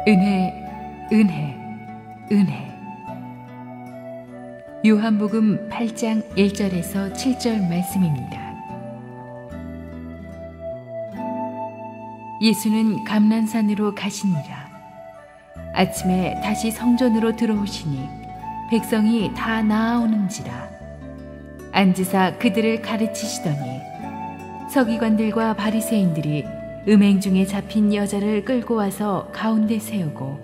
은혜, 은혜, 은혜. 요한복음 8장 1절에서 7절 말씀입니다. 예수는 감난산으로 가시니라. 아침에 다시 성전으로 들어오시니 백성이 다 나아오는지라. 앉으사 그들을 가르치시더니 서기관들과 바리새인들이 음행 중에 잡힌 여자를 끌고 와서 가운데 세우고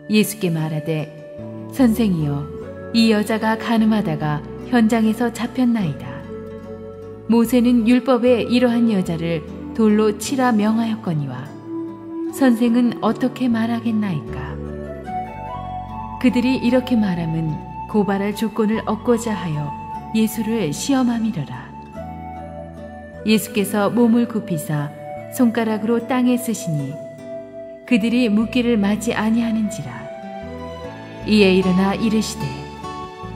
예수께 말하되, 선생이여, 이 여자가 간음하다가 현장에서 잡혔나이다. 모세는 율법에 이러한 여자를 돌로 치라 명하였거니와 선생은 어떻게 말하겠나이까? 그들이 이렇게 말함은 고발할 조건을 얻고자 하여 예수를 시험함이러라. 예수께서 몸을 굽히사 손가락으로 땅에 쓰시니 그들이 묻기를 마지 아니하는지라. 이에 일어나 이르시되,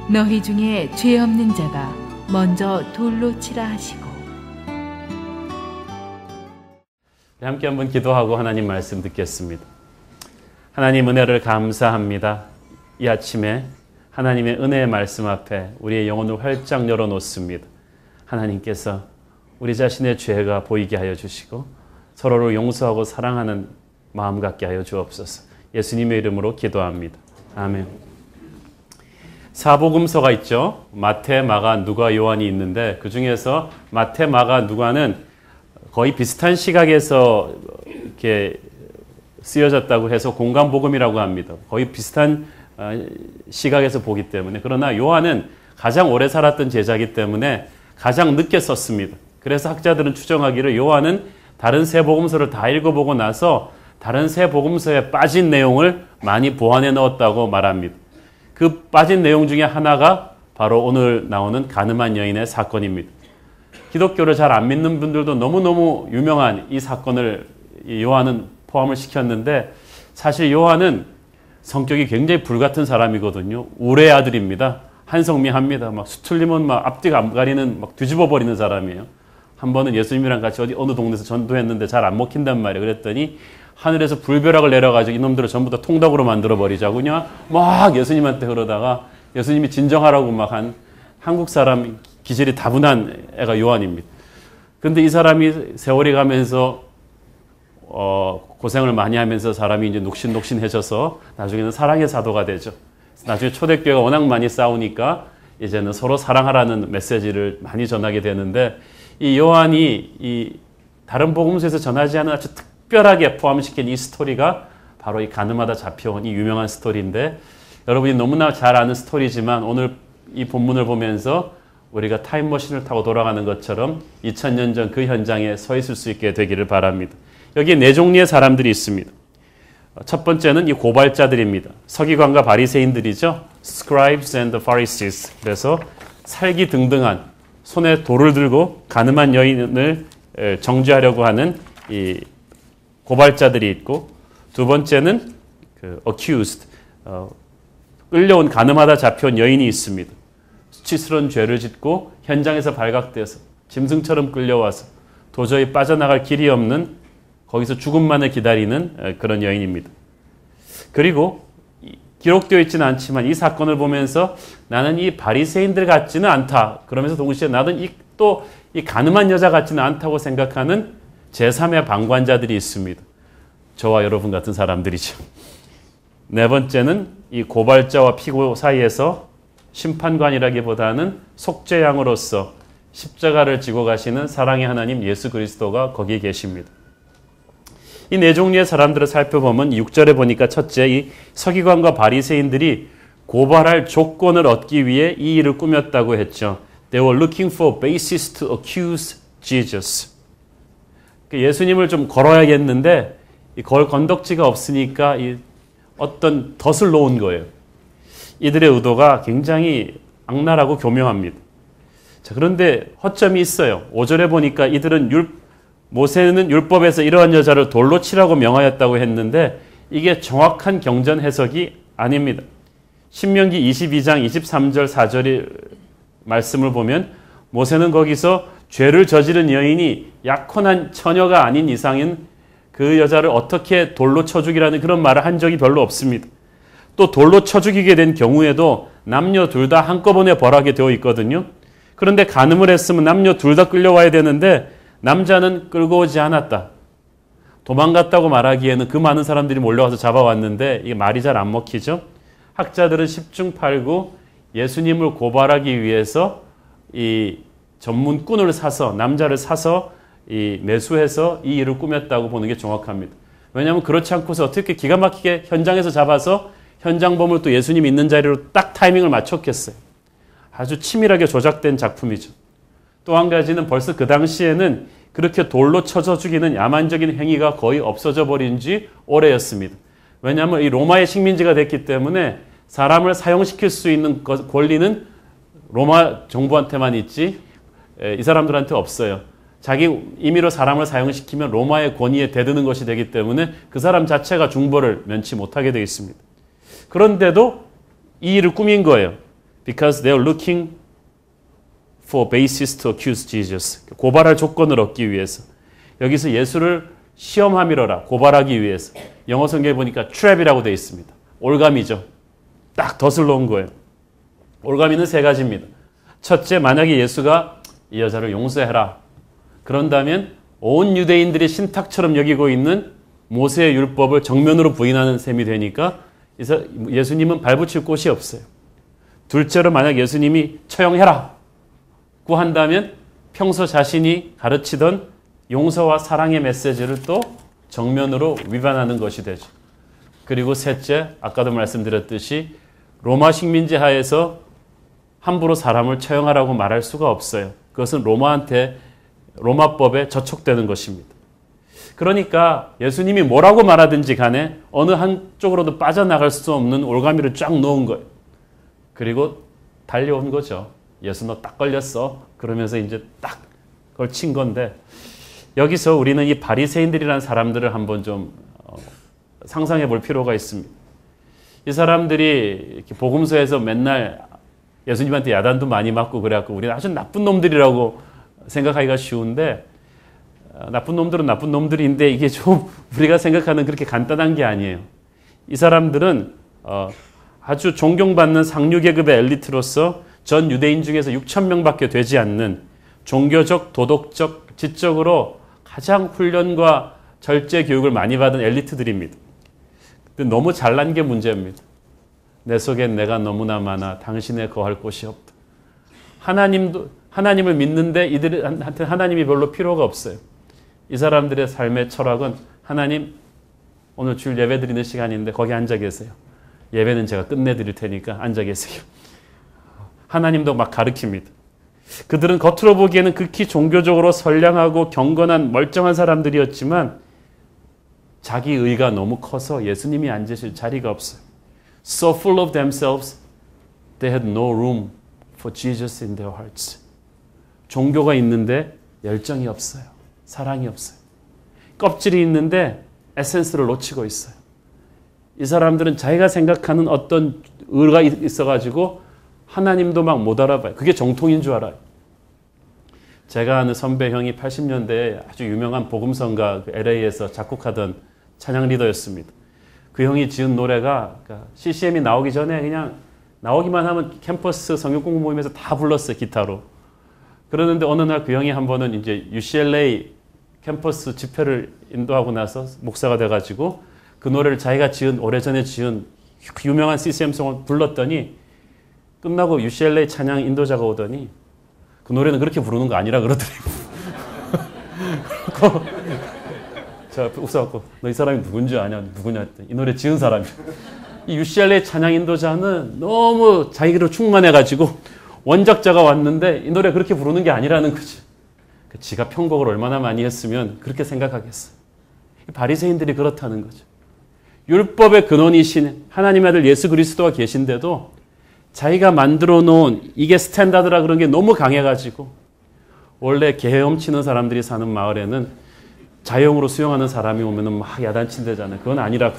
너희 중에 죄 없는 자가 먼저 돌로 치라 하시고. 함께 한번 기도하고 하나님 말씀 듣겠습니다. 하나님, 은혜를 감사합니다. 이 아침에 하나님의 은혜의 말씀 앞에 우리의 영혼을 활짝 열어놓습니다. 하나님께서 우리 자신의 죄가 보이게 하여 주시고 서로를 용서하고 사랑하는 마음 갖게 하여 주옵소서. 예수님의 이름으로 기도합니다. 아멘. 사복음서가 있죠. 마태, 마가, 누가, 요한이 있는데 그 중에서 마태, 마가, 누가는 거의 비슷한 시각에서 이렇게 쓰여졌다고 해서 공간복음이라고 합니다. 거의 비슷한 시각에서 보기 때문에. 그러나 요한은 가장 오래 살았던 제자이기 때문에 가장 늦게 썼습니다. 그래서 학자들은 추정하기를 요한은 다른 세 복음서를 다 읽어보고 나서 다른 세 복음서에 빠진 내용을 많이 보완해 넣었다고 말합니다. 그 빠진 내용 중에 하나가 바로 오늘 나오는 간음한 여인의 사건입니다. 기독교를 잘 안 믿는 분들도 너무너무 유명한 이 사건을 요한은 포함을 시켰는데, 사실 요한은 성격이 굉장히 불같은 사람이거든요. 우레 아들입니다. 한성미합니다. 막 수틀리면 막 앞뒤가 안 가리는 막 뒤집어 버리는 사람이에요. 한 번은 예수님이랑 같이 어느 동네에서 전도했는데 잘 안 먹힌단 말이에요. 그랬더니 하늘에서 불벼락을 내려가지고 이놈들을 전부 다 통닭으로 만들어 버리자고요. 막 예수님한테 그러다가 예수님이 진정하라고 막 한 한국 사람 기질이 다분한 애가 요한입니다. 그런데 이 사람이 세월이 가면서 고생을 많이 하면서 사람이 이제 녹신녹신해져서 나중에는 사랑의 사도가 되죠. 나중에 초대교회가 워낙 많이 싸우니까 이제는 서로 사랑하라는 메시지를 많이 전하게 되는데, 이 요한이 이 다른 복음서에서 전하지 않은 아주 특별하게 포함시킨 이 스토리가 바로 이 간음하다 잡혀온 이 유명한 스토리인데, 여러분이 너무나 잘 아는 스토리지만 오늘 이 본문을 보면서 우리가 타임머신을 타고 돌아가는 것처럼 2000년 전 그 현장에 서 있을 수 있게 되기를 바랍니다. 여기에 네 종류의 사람들이 있습니다. 첫 번째는 이 고발자들입니다. 서기관과 바리새인들이죠. Scribes and the Pharisees. 그래서 살기등등한, 손에 돌을 들고 간음한 여인을 정죄하려고 하는 이 고발자들이 있고, 두 번째는 그 accused, 끌려온 간음하다 잡혀온 여인이 있습니다. 수치스러운 죄를 짓고 현장에서 발각돼서 짐승처럼 끌려와서 도저히 빠져나갈 길이 없는, 거기서 죽음만을 기다리는 그런 여인입니다. 그리고 기록되어 있지는 않지만 이 사건을 보면서 나는 이 바리새인들 같지는 않다, 그러면서 동시에 나는 이 간음한 여자 같지는 않다고 생각하는 제3의 방관자들이 있습니다. 저와 여러분 같은 사람들이죠. 네 번째는 이 고발자와 피고 사이에서 심판관이라기보다는 속죄양으로서 십자가를 지고 가시는 사랑의 하나님 예수 그리스도가 거기에 계십니다. 이 네 종류의 사람들을 살펴보면 6절에 보니까 첫째, 이 서기관과 바리새인들이 고발할 조건을 얻기 위해 이 일을 꾸몄다고 했죠. They were looking for basis to accuse Jesus. 예수님을 좀 걸어야겠는데 걸 건덕지가 없으니까 어떤 덫을 놓은 거예요. 이들의 의도가 굉장히 악랄하고 교묘합니다. 자, 그런데 허점이 있어요. 5절에 보니까 이들은 모세는 율법에서 이러한 여자를 돌로 치라고 명하였다고 했는데 이게 정확한 경전 해석이 아닙니다. 신명기 22장 23절 4절의 말씀을 보면 모세는 거기서 죄를 저지른 여인이 약혼한 처녀가 아닌 이상은 그 여자를 어떻게 돌로 쳐 죽이라는 그런 말을 한 적이 별로 없습니다. 또 돌로 쳐 죽이게 된 경우에도 남녀 둘 다 한꺼번에 벌하게 되어 있거든요. 그런데 간음을 했으면 남녀 둘 다 끌려와야 되는데 남자는 끌고 오지 않았다. 도망갔다고 말하기에는 그 많은 사람들이 몰려와서 잡아왔는데 이게 말이 잘 안 먹히죠. 학자들은 10중 8구 예수님을 고발하기 위해서 이 전문꾼을 사서 남자를 사서 이 매수해서 이 일을 꾸몄다고 보는 게 정확합니다. 왜냐하면 그렇지 않고서 어떻게 기가 막히게 현장에서 잡아서 현장범을 또 예수님 있는 자리로 딱 타이밍을 맞췄겠어요. 아주 치밀하게 조작된 작품이죠. 또 한 가지는 벌써 그 당시에는 그렇게 돌로 쳐서 죽이는 야만적인 행위가 거의 없어져 버린 지 오래였습니다. 왜냐하면 이 로마의 식민지가 됐기 때문에 사람을 사형시킬 수 있는 권리는 로마 정부한테만 있지 이 사람들한테 없어요. 자기 임의로 사람을 사형시키면 로마의 권위에 대드는 것이 되기 때문에 그 사람 자체가 중벌을 면치 못하게 되어 있습니다. 그런데도 이 일을 꾸민 거예요. Because they are looking for basis to accuse Jesus. 고발할 조건을 얻기 위해서. 여기서 예수를 시험하미러라. 고발하기 위해서. 영어 성경에 보니까 trap이라고 되어 있습니다. 올가미죠. 딱 덫을 놓은 거예요. 올가미는 세 가지입니다. 첫째, 만약에 예수가 이 여자를 용서해라. 그런다면 온 유대인들이 신탁처럼 여기고 있는 모세의 율법을 정면으로 부인하는 셈이 되니까 예수님은 발붙일 곳이 없어요. 둘째로 만약 예수님이 처형해라 고 한다면 평소 자신이 가르치던 용서와 사랑의 메시지를 또 정면으로 위반하는 것이 되죠. 그리고 셋째, 아까도 말씀드렸듯이 로마 식민지 하에서 함부로 사람을 처형하라고 말할 수가 없어요. 그것은 로마법에 저촉되는 것입니다. 그러니까 예수님이 뭐라고 말하든지 간에 어느 한쪽으로도 빠져나갈 수 없는 올가미를 쫙 놓은 거예요. 그리고 달려온 거죠. 예수 너 딱 걸렸어. 그러면서 이제 딱 걸친 건데 여기서 우리는 이 바리새인들이라는 사람들을 한번 좀 상상해 볼 필요가 있습니다. 이 사람들이 이렇게 복음서에서 맨날 예수님한테 야단도 많이 맞고 그래갖고 우리는 아주 나쁜 놈들이라고 생각하기가 쉬운데 나쁜 놈들은 나쁜 놈들인데 이게 좀 우리가 생각하는 그렇게 간단한 게 아니에요. 이 사람들은 아주 존경받는 상류계급의 엘리트로서 전 유대인 중에서 6,000명밖에 되지 않는 종교적, 도덕적, 지적으로 가장 훈련과 절제 교육을 많이 받은 엘리트들입니다. 근데 너무 잘난 게 문제입니다. 내 속엔 내가 너무나 많아 당신에 거할 곳이 없다. 하나님을 믿는데 이들한테 하나님이 별로 필요가 없어요. 이 사람들의 삶의 철학은 하나님 오늘 주일 예배 드리는 시간인데 거기 앉아 계세요. 예배는 제가 끝내드릴 테니까 앉아 계세요. 하나님도 막 가르칩니다. 그들은 겉으로 보기에는 극히 종교적으로 선량하고 경건한 멀쩡한 사람들이었지만 자기 의가 너무 커서 예수님이 앉으실 자리가 없어요. So full of themselves, they had no room for Jesus in their hearts. 종교가 있는데 열정이 없어요. 사랑이 없어요. 껍질이 있는데 에센스를 놓치고 있어요. 이 사람들은 자기가 생각하는 어떤 의가 있어가지고 하나님도 막 못 알아봐요. 그게 정통인 줄 알아요. 제가 아는 선배 형이 80년대에 아주 유명한 복음성가 LA에서 작곡하던 찬양 리더였습니다. 그 형이 지은 노래가 CCM이 나오기 전에 그냥 나오기만 하면 캠퍼스 성역 공부 모임에서 다 불렀어요. 기타로. 그러는데 어느 날 그 형이 한 번은 이제 UCLA 캠퍼스 집회를 인도하고 나서 목사가 돼가지고 그 노래를 자기가 오래전에 지은 유명한 CCM송을 불렀더니 끝나고 UCLA 찬양 인도자가 오더니 그 노래는 그렇게 부르는 거 아니라 그러더라고요. 제가 웃어갖고 너 이 사람이 누군지 아냐? 누구냐 했더니 이 노래 지은 사람이야. 이 UCLA 찬양 인도자는 너무 자기로 충만해가지고 원작자가 왔는데 이 노래 그렇게 부르는 게 아니라는 거지. 지가 편곡을 얼마나 많이 했으면 그렇게 생각하겠어. 바리새인들이 그렇다는 거죠. 율법의 근원이신 하나님의 아들 예수 그리스도가 계신데도 자기가 만들어 놓은 이게 스탠다드라 그런 게 너무 강해가지고 원래 개 헤엄치는 사람들이 사는 마을에는 자영으로 수영하는 사람이 오면 막 야단친대잖아요. 그건 아니라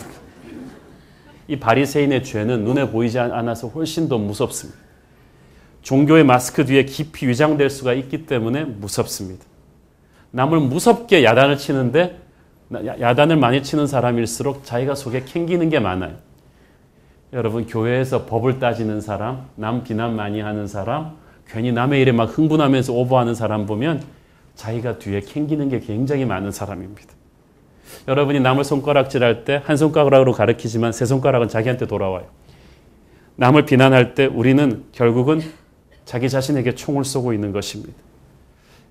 이 바리새인의 죄는 눈에 보이지 않아서 훨씬 더 무섭습니다. 종교의 마스크 뒤에 깊이 위장될 수가 있기 때문에 무섭습니다. 남을 무섭게 야단을 치는데 야단을 많이 치는 사람일수록 자기가 속에 캥기는 게 많아요. 여러분, 교회에서 법을 따지는 사람, 남 비난 많이 하는 사람, 괜히 남의 일에 막 흥분하면서 오버하는 사람 보면 자기가 뒤에 캥기는 게 굉장히 많은 사람입니다. 여러분이 남을 손가락질할 때 한 손가락으로 가리키지만 세 손가락은 자기한테 돌아와요. 남을 비난할 때 우리는 결국은 자기 자신에게 총을 쏘고 있는 것입니다.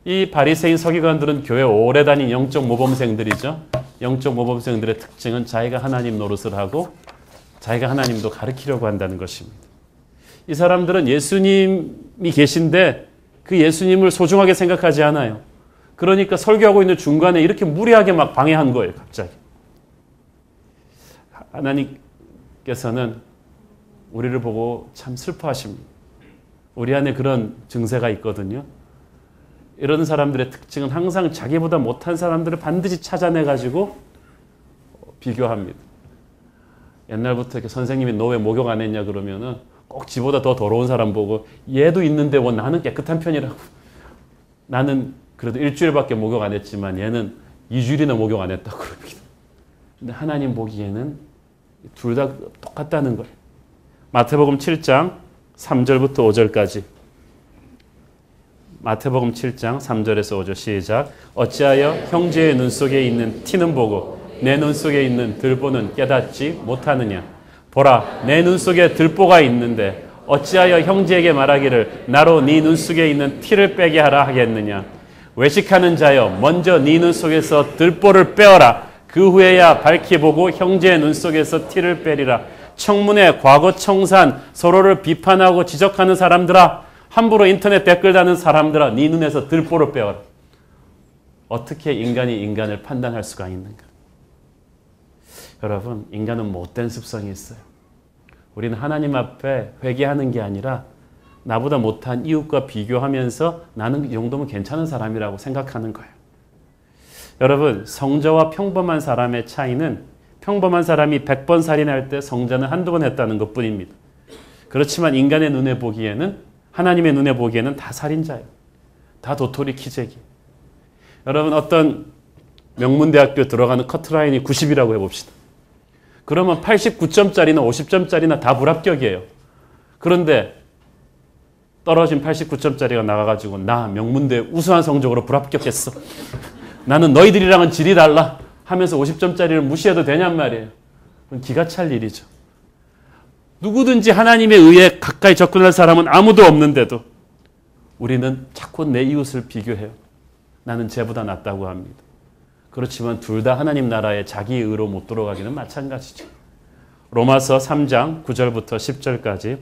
이 바리새인 서기관들은 교회 오래 다닌 영적 모범생들이죠. 영적 모범생들의 특징은 자기가 하나님 노릇을 하고 자기가 하나님도 가르치려고 한다는 것입니다. 이 사람들은 예수님이 계신데 그 예수님을 소중하게 생각하지 않아요. 그러니까 설교하고 있는 중간에 이렇게 무리하게 막 방해한 거예요, 갑자기. 하나님께서는 우리를 보고 참 슬퍼하십니다. 우리 안에 그런 증세가 있거든요. 이런 사람들의 특징은 항상 자기보다 못한 사람들을 반드시 찾아내가지고 비교합니다. 옛날부터 이렇게 선생님이 너 왜 목욕 안 했냐 그러면은 꼭 지보다 더 더러운 사람 보고 얘도 있는데 뭐 나는 깨끗한 편이라고. 나는 그래도 일주일밖에 목욕 안 했지만 얘는 2주일이나 목욕 안 했다고 그럽니다. 근데 하나님 보기에는 둘 다 똑같다는 거예요. 마태복음 7장 3절부터 5절까지. 마태복음 7장 3절에서 5절 시작. 어찌하여 형제의 눈 속에 있는 티는 보고 내 눈 속에 있는 들보는 깨닫지 못하느냐. 보라, 내 눈 속에 들보가 있는데 어찌하여 형제에게 말하기를 나로 네 눈 속에 있는 티를 빼게 하라 하겠느냐. 외식하는 자여, 먼저 네 눈 속에서 들보를 빼어라. 그 후에야 밝히 보고 형제의 눈 속에서 티를 빼리라. 청문회, 과거 청산, 서로를 비판하고 지적하는 사람들아, 함부로 인터넷 댓글 다는 사람들아, 네 눈에서 들보를 빼어라. 어떻게 인간이 인간을 판단할 수가 있는가? 여러분, 인간은 못된 습성이 있어요. 우리는 하나님 앞에 회개하는 게 아니라 나보다 못한 이웃과 비교하면서 나는 이 정도면 괜찮은 사람이라고 생각하는 거예요. 여러분, 성자와 평범한 사람의 차이는 평범한 사람이 100번 살인할 때 성자는 한두 번 했다는 것뿐입니다. 그렇지만 인간의 눈에 보기에는, 하나님의 눈에 보기에는 다 살인자예요. 다 도토리 키재기. 여러분, 어떤 명문대학교 들어가는 커트라인이 90이라고 해봅시다. 그러면 89점짜리나 50점짜리나 다 불합격이에요. 그런데 떨어진 89점짜리가 나가가지고 나 명문대 우수한 성적으로 불합격했어. 나는 너희들이랑은 질이 달라 하면서 50점짜리를 무시해도 되냔 말이에요. 그건 기가 찰 일이죠. 누구든지 하나님의 의에 가까이 접근할 사람은 아무도 없는데도 우리는 자꾸 내 이웃을 비교해요. 나는 쟤보다 낫다고 합니다. 그렇지만 둘 다 하나님 나라에 자기 의로 못 들어가기는 마찬가지죠. 로마서 3장 9절부터 10절까지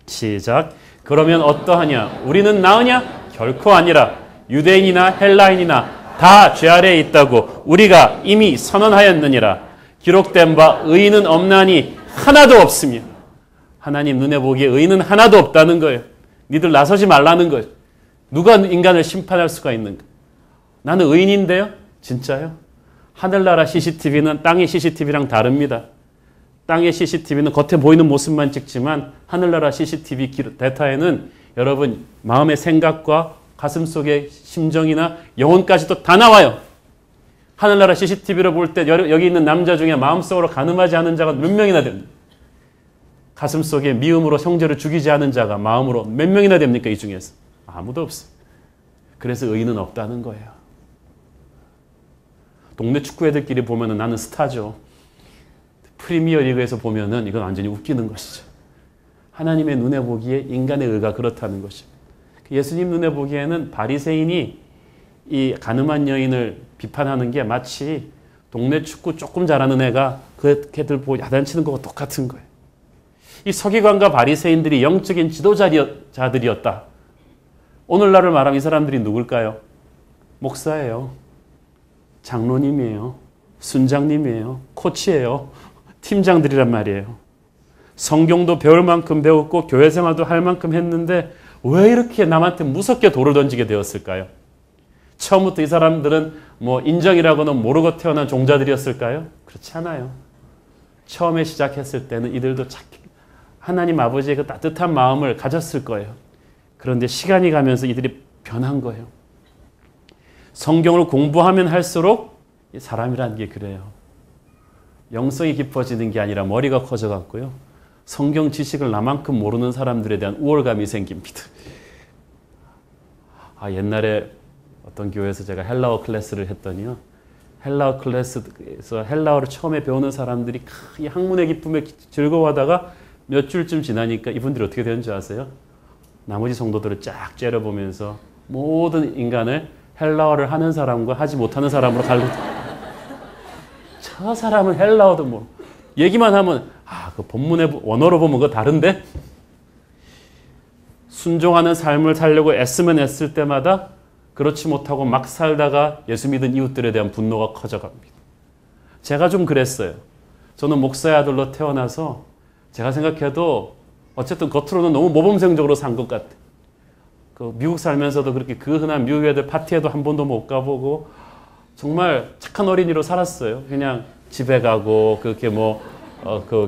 시작. 그러면 어떠하냐? 우리는 나으냐? 결코 아니라. 유대인이나 헬라인이나 다 죄 아래에 있다고 우리가 이미 선언하였느니라. 기록된 바 의인은 없나니 하나도 없으며. 하나님 눈에 보기에 의인은 하나도 없다는 거예요. 니들 나서지 말라는 거예요. 누가 인간을 심판할 수가 있는가? 나는 의인인데요? 진짜요? 하늘나라 CCTV는 땅의 CCTV랑 다릅니다. 땅의 CCTV는 겉에 보이는 모습만 찍지만 하늘나라 CCTV 데이터에는 여러분 마음의 생각과 가슴속의 심정이나 영혼까지도 다 나와요. 하늘나라 CCTV를 볼 때 여기 있는 남자 중에 마음속으로 간음하지 않은 자가 몇 명이나 됩니까? 가슴속에 미움으로 형제를 죽이지 않은 자가 마음으로 몇 명이나 됩니까? 이 중에서 아무도 없어요. 그래서 의인은 없다는 거예요. 동네 축구 애들끼리 보면은 나는 스타죠. 프리미어 리그에서 보면은 이건 완전히 웃기는 것이죠. 하나님의 눈에 보기에 인간의 의가 그렇다는 것입니다. 예수님 눈에 보기에는 바리새인이 이 가늠한 여인을 비판하는 게 마치 동네 축구 조금 잘하는 애가 그 걔들 보고 야단치는 거와 똑같은 거예요. 이 서기관과 바리새인들이 영적인 지도자들이었다. 오늘날을 말하면 이 사람들이 누굴까요? 목사예요. 장로님이에요. 순장님이에요. 코치예요. 팀장들이란 말이에요. 성경도 배울 만큼 배웠고 교회 생활도 할 만큼 했는데 왜 이렇게 남한테 무섭게 돌을 던지게 되었을까요? 처음부터 이 사람들은 뭐 인정이라고는 모르고 태어난 종자들이었을까요? 그렇지 않아요. 처음에 시작했을 때는 이들도 하나님 아버지의 그 따뜻한 마음을 가졌을 거예요. 그런데 시간이 가면서 이들이 변한 거예요. 성경을 공부하면 할수록 이 사람이라는 게 그래요. 영성이 깊어지는 게 아니라 머리가 커져갔고요. 성경 지식을 나만큼 모르는 사람들에 대한 우월감이 생깁니다. 옛날에 어떤 교회에서 제가 헬라어 클래스를 했더니요. 헬라어 클래스에서 헬라어를 처음에 배우는 사람들이 이 학문의 기쁨에 즐거워하다가 몇 줄쯤 지나니까 이분들이 어떻게 되는지 아세요? 나머지 성도들을 쫙 째려보면서 모든 인간을 헬라어를 하는 사람과 하지 못하는 사람으로 갈고 저 사람은 헬라어도 모르고 얘기만 하면 그 본문의 원어로 보면 그거 다른데 순종하는 삶을 살려고 애쓰면 애쓸 때마다 그렇지 못하고 막 살다가 예수 믿은 이웃들에 대한 분노가 커져갑니다. 제가 좀 그랬어요. 저는 목사의 아들로 태어나서 제가 생각해도 어쨌든 겉으로는 너무 모범생적으로 산 것 같아요. 미국 살면서도 그렇게 그 흔한 미국 애들 파티에도 한 번도 못 가보고 정말 착한 어린이로 살았어요. 그냥 집에 가고 그렇게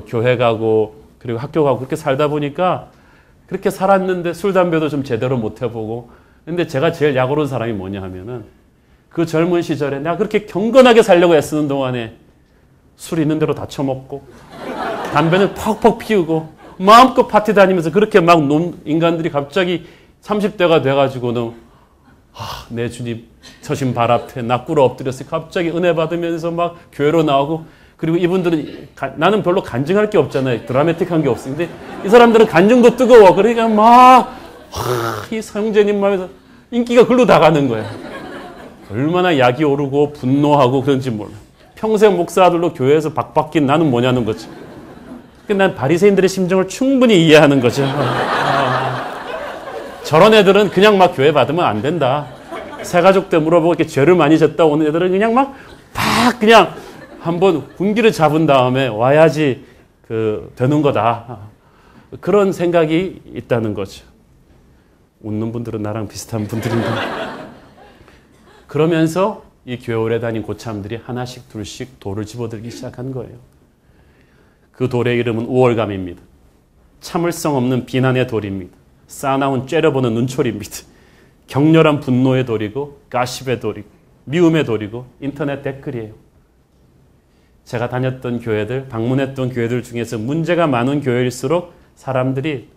교회 가고 그리고 학교 가고 그렇게 살다 보니까 그렇게 살았는데 술 담배도 좀 제대로 못 해보고 근데 제가 제일 약오른 사람이 뭐냐 하면은 그 젊은 시절에 내가 그렇게 경건하게 살려고 애쓰는 동안에 술 있는 대로 다 처먹고 담배는 퍽퍽 피우고 마음껏 파티 다니면서 그렇게 막 인간들이 갑자기 30대가 돼가지고는 내 주님 서신 발 앞에 나 꿇어 엎드렸어 갑자기 은혜 받으면서 막 교회로 나오고 그리고 이분들은 나는 별로 간증할 게 없잖아요. 드라마틱한 게 없어. 근데 이 사람들은 간증도 뜨거워. 그러니까 막 이 사형제님 마음에서 인기가 글로 다 가는 거야. 얼마나 약이 오르고 분노하고 그런지 몰라. 평생 목사들로 교회에서 박박긴 나는 뭐냐는 거지. 난 바리새인들의 심정을 충분히 이해하는 거죠. 저런 애들은 그냥 막 교회 받으면 안 된다. 새가족 때 물어보고 이렇게 죄를 많이 졌다 오는 애들은 그냥 막 그냥 한번 군기를 잡은 다음에 와야지 되는 거다. 그런 생각이 있다는 거죠. 웃는 분들은 나랑 비슷한 분들인데. 그러면서 이 교회 오래 다닌 고참들이 하나씩 둘씩 돌을 집어들기 시작한 거예요. 그 돌의 이름은 우월감입니다. 참을성 없는 비난의 돌입니다. 싸나운 째려보는 눈초리입니다. 격렬한 분노의 돌이고 가십의 돌이고 미움의 돌이고 인터넷 댓글이에요. 제가 다녔던 교회들, 방문했던 교회들 중에서 문제가 많은 교회일수록 사람들이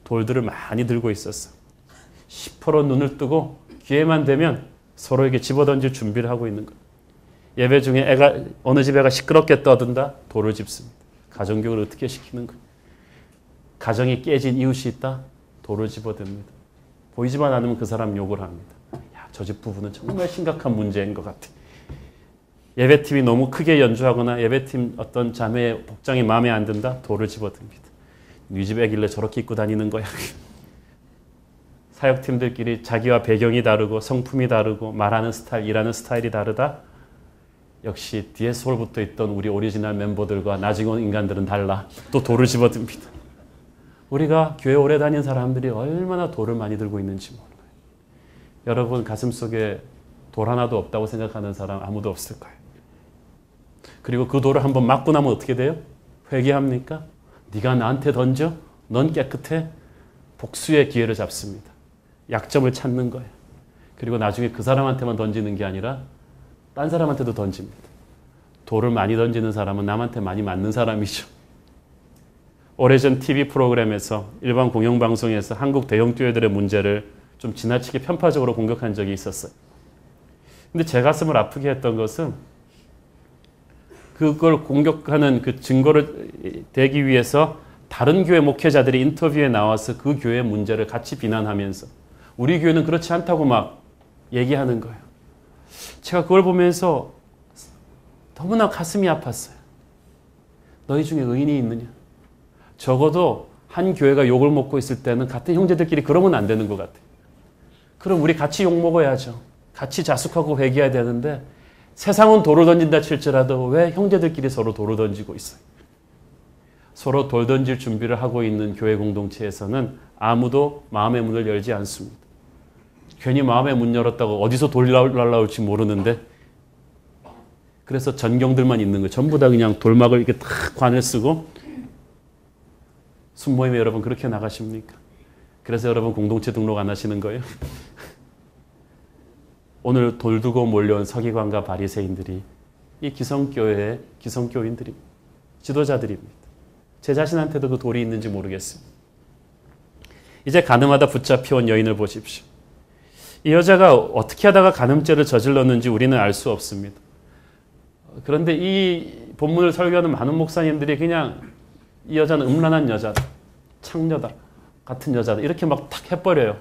돌들을 많이 들고 있었어. 10% 눈을 뜨고 기회만 되면 서로에게 집어던질 준비를 하고 있는 거예요. 예배 중에 어느 집 애가 시끄럽게 떠든다? 돌을 집습니다. 가정교육을 어떻게 시키는 거예요? 가정이 깨진 이웃이 있다? 돌을 집어댑니다. 보이지만 않으면 그 사람 욕을 합니다. 저 집 부부는 정말 심각한 문제인 것 같아. 예배팀이 너무 크게 연주하거나 예배팀 어떤 자매의 복장이 마음에 안 든다? 돌을 집어듭니다. 네 집 애길래 저렇게 입고 다니는 거야. 사역팀들끼리 자기와 배경이 다르고 성품이 다르고 말하는 스타일, 일하는 스타일이 다르다? 역시 DS홀부터 있던 우리 오리지널 멤버들과 나중에 온 인간들은 달라. 또 돌을 집어듭니다. 우리가 교회 오래 다닌 사람들이 얼마나 돌을 많이 들고 있는지 몰라요. 여러분 가슴속에 돌 하나도 없다고 생각하는 사람 아무도 없을 거예요. 그리고 그 돌을 한번 맞고 나면 어떻게 돼요? 회개합니까? 네가 나한테 던져? 넌 깨끗해? 복수의 기회를 잡습니다. 약점을 찾는 거예요. 그리고 나중에 그 사람한테만 던지는 게 아니라 딴 사람한테도 던집니다. 돌을 많이 던지는 사람은 남한테 많이 맞는 사람이죠. 오래전 TV 프로그램에서 일반 공영방송에서 한국 대형 교회들의 문제를 좀 지나치게 편파적으로 공격한 적이 있었어요. 근데 제 가슴을 아프게 했던 것은 그걸 공격하는 그 증거를 대기 위해서 다른 교회 목회자들이 인터뷰에 나와서 그 교회의 문제를 같이 비난하면서 우리 교회는 그렇지 않다고 막 얘기하는 거예요. 제가 그걸 보면서 너무나 가슴이 아팠어요. 너희 중에 의인이 있느냐? 적어도 한 교회가 욕을 먹고 있을 때는 같은 형제들끼리 그러면 안 되는 것 같아요. 그럼 우리 같이 욕 먹어야죠. 같이 자숙하고 회개해야 되는데 세상은 돌을 던진다 칠지라도 왜 형제들끼리 서로 돌을 던지고 있어요? 서로 돌 던질 준비를 하고 있는 교회 공동체에서는 아무도 마음의 문을 열지 않습니다. 괜히 마음의 문 열었다고 어디서 돌 날라올지 모르는데 그래서 전경들만 있는 거예요. 전부 다 그냥 돌막을 이렇게 탁 관을 쓰고 순모임에 여러분 그렇게 나가십니까? 그래서 여러분 공동체 등록 안 하시는 거예요? 오늘 돌 두고 몰려온 서기관과 바리새인들이 이 기성교회의 기성교인들입니다. 지도자들입니다. 제 자신한테도 그 돌이 있는지 모르겠습니다. 이제 간음하다 붙잡혀온 여인을 보십시오. 이 여자가 어떻게 하다가 간음죄를 저질렀는지 우리는 알 수 없습니다. 그런데 이 본문을 설교하는 많은 목사님들이 그냥 이 여자는 음란한 여자다, 창녀다, 같은 여자다 이렇게 막 탁 해버려요.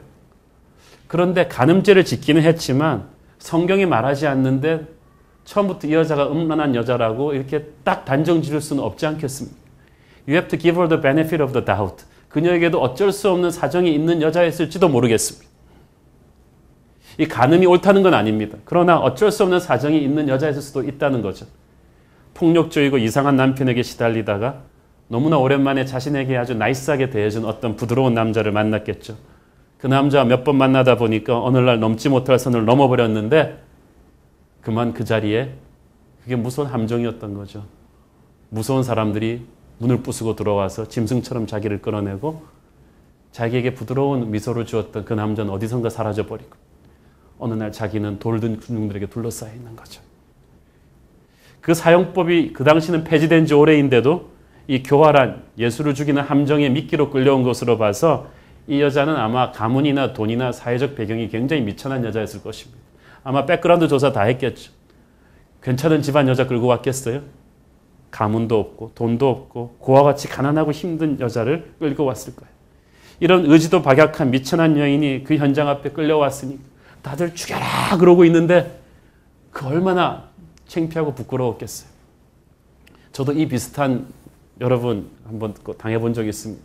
그런데 간음죄를 짓기는 했지만 성경이 말하지 않는데 처음부터 이 여자가 음란한 여자라고 이렇게 딱 단정 지을 수는 없지 않겠습니까? You have to give her the benefit of the doubt. 그녀에게도 어쩔 수 없는 사정이 있는 여자였을지도 모르겠습니다. 이 간음이 옳다는 건 아닙니다. 그러나 어쩔 수 없는 사정이 있는 여자였을 수도 있다는 거죠. 폭력적이고 이상한 남편에게 시달리다가 너무나 오랜만에 자신에게 아주 나이스하게 대해준 어떤 부드러운 남자를 만났겠죠. 그 남자와 몇 번 만나다 보니까 어느 날 넘지 못할 선을 넘어버렸는데 그만 그 자리에 그게 무서운 함정이었던 거죠. 무서운 사람들이 문을 부수고 들어와서 짐승처럼 자기를 끌어내고 자기에게 부드러운 미소를 주었던 그 남자는 어디선가 사라져버리고 어느 날 자기는 돌든 군중들에게 둘러싸여 있는 거죠. 그 사용법이 그 당시는 폐지된 지 오래인데도 이 교활한 예수를 죽이는 함정에 미끼로 끌려온 것으로 봐서 이 여자는 아마 가문이나 돈이나 사회적 배경이 굉장히 미천한 여자였을 것입니다. 아마 백그라운드 조사 다 했겠죠. 괜찮은 집안 여자 끌고 왔겠어요? 가문도 없고 돈도 없고 그와 같이 가난하고 힘든 여자를 끌고 왔을 거예요. 이런 의지도 박약한 미천한 여인이 그 현장 앞에 끌려왔으니 다들 죽여라 그러고 있는데 그 얼마나 창피하고 부끄러웠겠어요. 저도 이 비슷한 여러분 한번 당해본 적이 있습니다.